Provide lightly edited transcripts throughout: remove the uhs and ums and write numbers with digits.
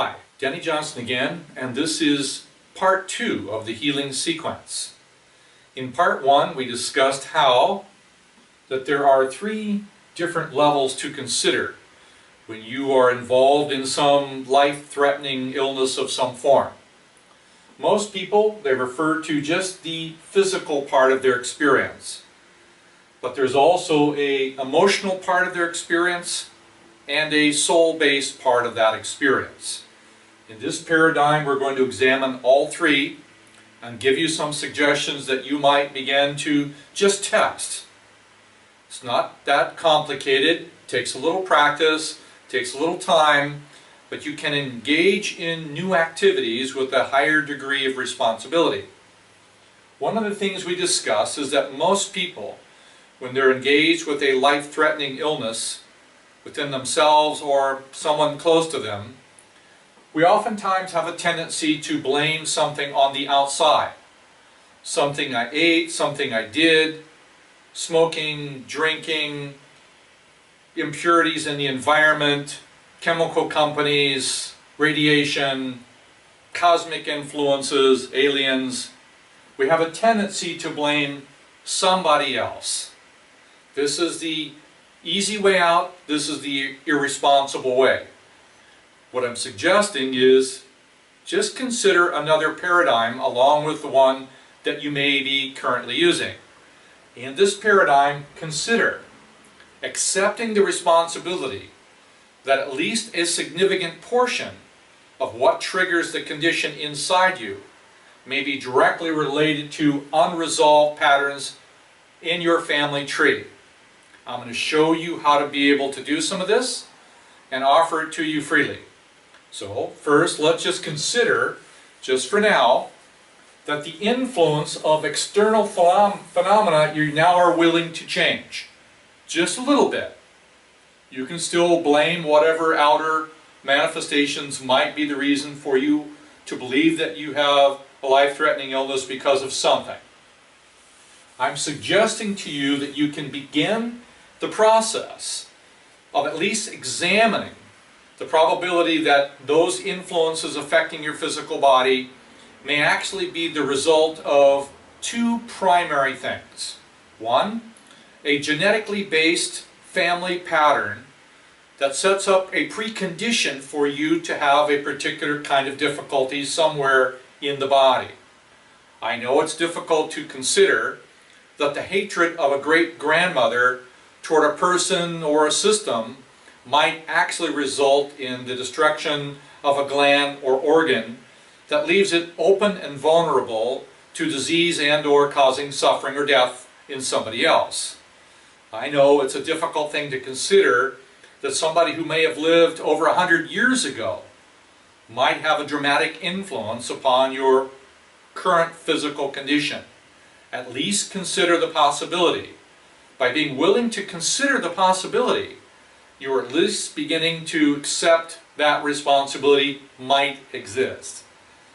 Hi, Denny Johnson again, and this is part 2 of the healing sequence. In part 1 we discussed how that there are 3 different levels to consider when you are involved in some life-threatening illness of some form. Most people, they refer to just the physical part of their experience, but there's also an emotional part of their experience and a soul-based part of that experience. In this paradigm, we're going to examine all 3 and give you some suggestions that you might begin to just test. It's not that complicated, it takes a little practice, takes a little time, but you can engage in new activities with a higher degree of responsibility. One of the things we discuss is that most people, when they're engaged with a life-threatening illness within themselves or someone close to them, we oftentimes have a tendency to blame something on the outside. Something I ate, something I did, smoking, drinking, impurities in the environment, chemical companies, radiation, cosmic influences, aliens. We have a tendency to blame somebody else. This is the easy way out, this is the irresponsible way. What I'm suggesting is just consider another paradigm along with the one that you may be currently using. In this paradigm, consider accepting the responsibility that at least a significant portion of what triggers the condition inside you may be directly related to unresolved patterns in your family tree. I'm going to show you how to be able to do some of this and offer it to you freely. So first, let's just consider, just for now, that the influence of external phenomena you now are willing to change. Just a little bit. You can still blame whatever outer manifestations might be the reason for you to believe that you have a life-threatening illness because of something. I'm suggesting to you that you can begin the process of at least examining the probability that those influences affecting your physical body may actually be the result of 2 primary things. 1, a genetically based family pattern that sets up a precondition for you to have a particular kind of difficulty somewhere in the body. I know it's difficult to consider that the hatred of a great-grandmother toward a person or a system might actually result in the destruction of a gland or organ that leaves it open and vulnerable to disease and or causing suffering or death in somebody else. I know it's a difficult thing to consider that somebody who may have lived over 100 years ago might have a dramatic influence upon your current physical condition. At least consider the possibility. By being willing to consider the possibility, you're at least beginning to accept that responsibility might exist.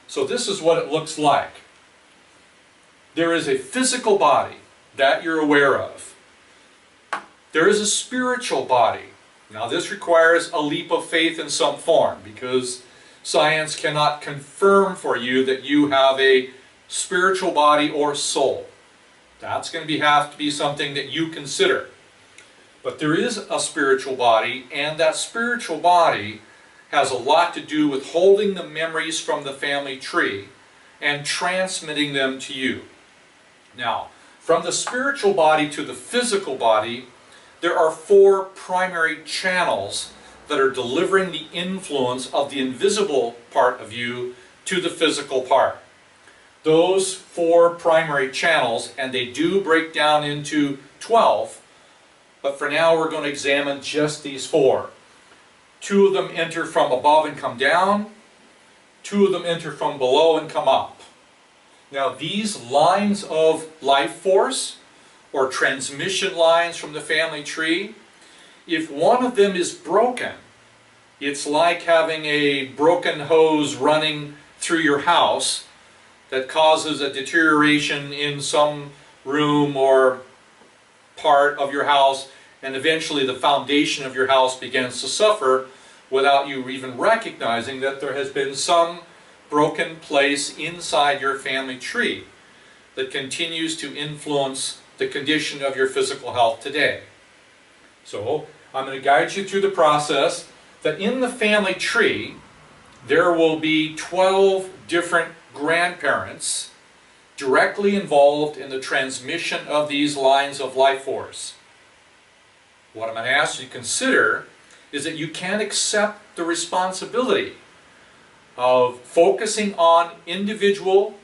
So this is what it looks like. There is a physical body that you're aware of. There is a spiritual body. Now this requires a leap of faith in some form because science cannot confirm for you that you have a spiritual body or soul. That's going to have to be something that you consider. But there is a spiritual body, and that spiritual body has a lot to do with holding the memories from the family tree and transmitting them to you. Now, from the spiritual body to the physical body, there are 4 primary channels that are delivering the influence of the invisible part of you to the physical part. Those 4 primary channels, and they do break down into 12, but for now we're going to examine just these 4. 2 of them enter from above and come down. 2 of them enter from below and come up. Now these lines of life force, or transmission lines from the family tree, if one of them is broken, it's like having a broken hose running through your house that causes a deterioration in some room or part of your house, and eventually the foundation of your house begins to suffer without you even recognizing that there has been some broken place inside your family tree that continues to influence the condition of your physical health today. So I'm going to guide you through the process that in the family tree there will be 12 different grandparents directly involved in the transmission of these lines of life force. What I'm going to ask you to consider is that you can accept the responsibility of focusing on individual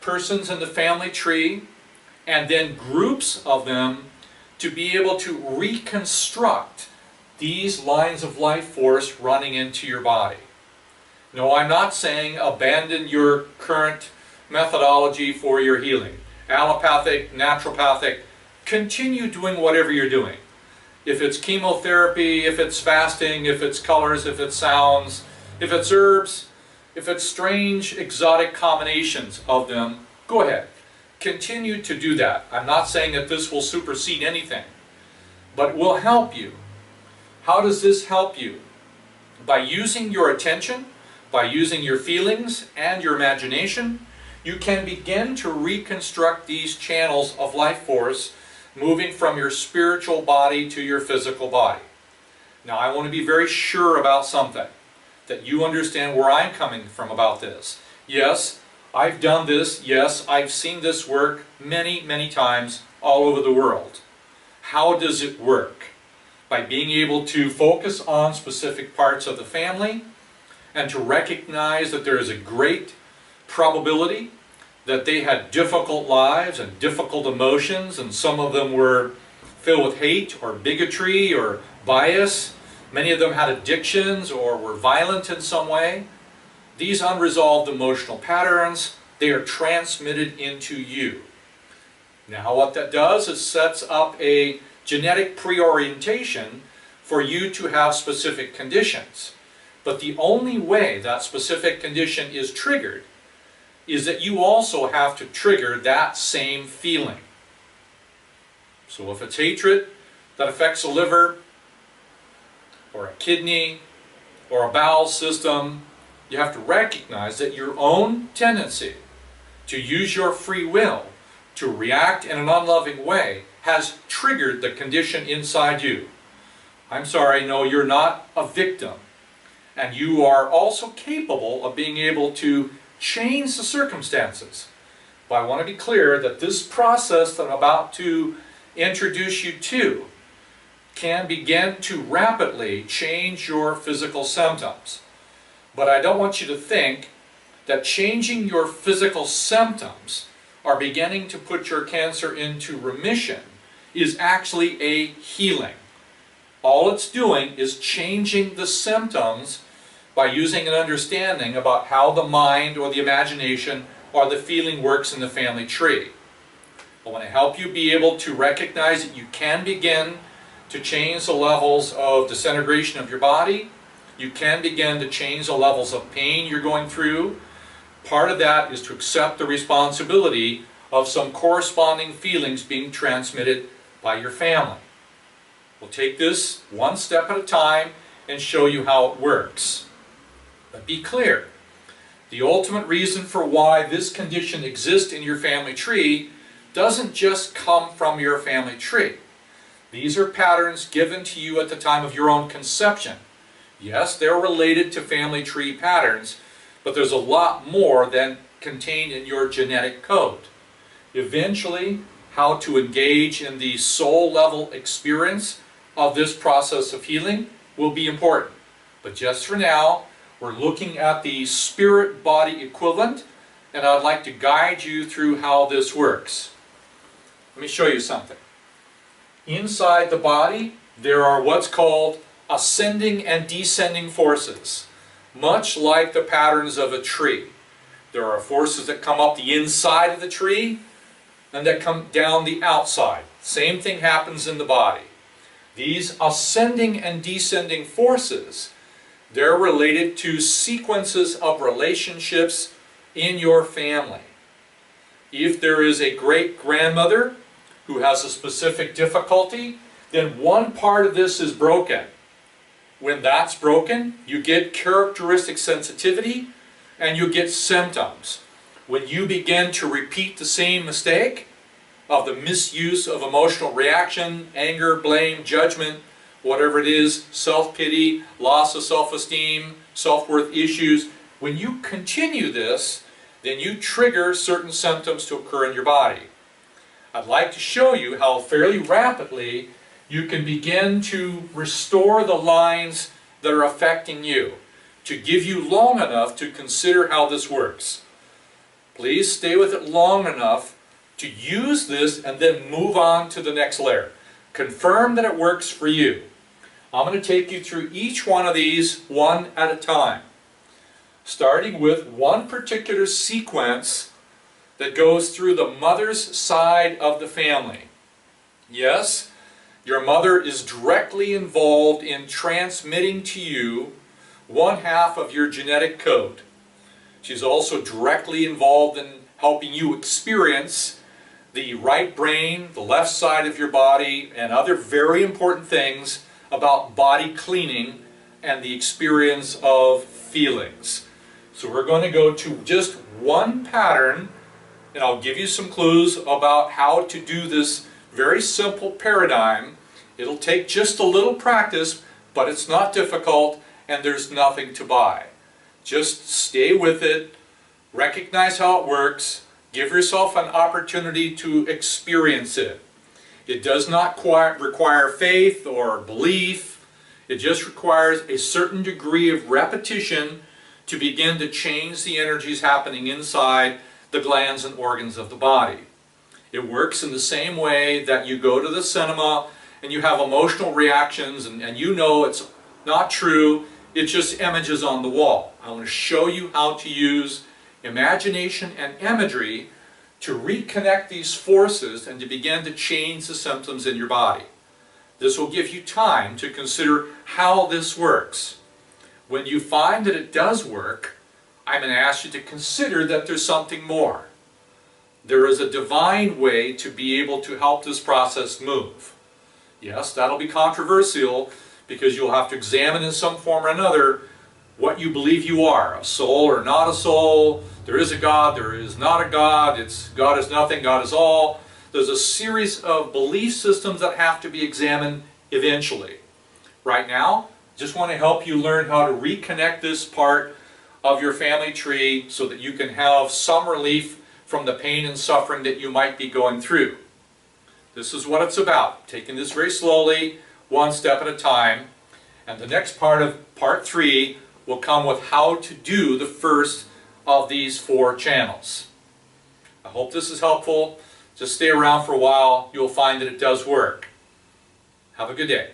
persons in the family tree and then groups of them to be able to reconstruct these lines of life force running into your body. No, I'm not saying abandon your current methodology for your healing. Allopathic, naturopathic, continue doing whatever you're doing. If it's chemotherapy, if it's fasting, if it's colors, if it's sounds, if it's herbs, if it's strange exotic combinations of them, go ahead. Continue to do that. I'm not saying that this will supersede anything, but it will help you. How does this help you? By using your attention, by using your feelings and your imagination, you can begin to reconstruct these channels of life force moving from your spiritual body to your physical body. Now I want to be very sure about something, that you understand where I'm coming from about this. Yes, I've done this. Yes, I've seen this work many, many times all over the world. How does it work? By being able to focus on specific parts of the family and to recognize that there is a great probability that they had difficult lives and difficult emotions, and some of them were filled with hate or bigotry or bias. Many of them had addictions or were violent in some way. These unresolved emotional patterns, they are transmitted into you. Now what that does is sets up a genetic preorientation for you to have specific conditions. But the only way that specific condition is triggered is that you also have to trigger that same feeling. So if it's hatred that affects the liver, or a kidney, or a bowel system, you have to recognize that your own tendency to use your free will to react in an unloving way has triggered the condition inside you. I'm sorry, no, you're not a victim. And you are also capable of being able to change the circumstances. But I want to be clear that this process that I'm about to introduce you to can begin to rapidly change your physical symptoms. But I don't want you to think that changing your physical symptoms or beginning to put your cancer into remission is actually a healing. All it's doing is changing the symptoms by using an understanding about how the mind or the imagination or the feeling works in the family tree. I want to help you be able to recognize that you can begin to change the levels of disintegration of your body. You can begin to change the levels of pain you're going through. Part of that is to accept the responsibility of some corresponding feelings being transmitted by your family. We'll take this one step at a time and show you how it works. But be clear, the ultimate reason for why this condition exists in your family tree doesn't just come from your family tree. These are patterns given to you at the time of your own conception. Yes, they're related to family tree patterns, but there's a lot more than contained in your genetic code. Eventually, how to engage in the soul level experience of this process of healing will be important. But just for now, we're looking at the spirit body equivalent, and I'd like to guide you through how this works. Let me show you something. Inside the body, there are what's called ascending and descending forces, much like the patterns of a tree. There are forces that come up the inside of the tree and that come down the outside. Same thing happens in the body. These ascending and descending forces, they're related to sequences of relationships in your family. If there is a great-grandmother who has a specific difficulty, then one part of this is broken. When that's broken, you get characteristic sensitivity and you get symptoms. When you begin to repeat the same mistake of the misuse of emotional reaction, anger, blame, judgment, whatever it is, self-pity, loss of self-esteem, self-worth issues, when you continue this, then you trigger certain symptoms to occur in your body. I'd like to show you how fairly rapidly you can begin to restore the lines that are affecting you, to give you long enough to consider how this works. Please stay with it long enough to use this and then move on to the next layer. Confirm that it works for you. I'm going to take you through each one of these one at a time, starting with one particular sequence that goes through the mother's side of the family. Yes, your mother is directly involved in transmitting to you one half of your genetic code. She's also directly involved in helping you experience the right brain, the left side of your body, and other very important things about body cleaning and the experience of feelings. So we're going to go to just one pattern, and I'll give you some clues about how to do this very simple paradigm. It'll take just a little practice, but it's not difficult and there's nothing to buy. Just stay with it, recognize how it works, give yourself an opportunity to experience it. It does not require faith or belief. It just requires a certain degree of repetition to begin to change the energies happening inside the glands and organs of the body. It works in the same way that you go to the cinema and you have emotional reactions and you know it's not true, it's just images on the wall. I want to show you how to use imagination and imagery to reconnect these forces and to begin to change the symptoms in your body. This will give you time to consider how this works. When you find that it does work, I'm going to ask you to consider that there's something more. There is a divine way to be able to help this process move. Yes, that'll be controversial because you'll have to examine in some form or another what you believe you are, a soul or not a soul. There is a God, there is not a God, God is nothing, God is all. There's a series of belief systems that have to be examined eventually. Right now, just want to help you learn how to reconnect this part of your family tree so that you can have some relief from the pain and suffering that you might be going through. This is what it's about, taking this very slowly, one step at a time. And the next part of part 3 will come with how to do the first of these 4 channels. I hope this is helpful. Just stay around for a while. You'll find that it does work. Have a good day.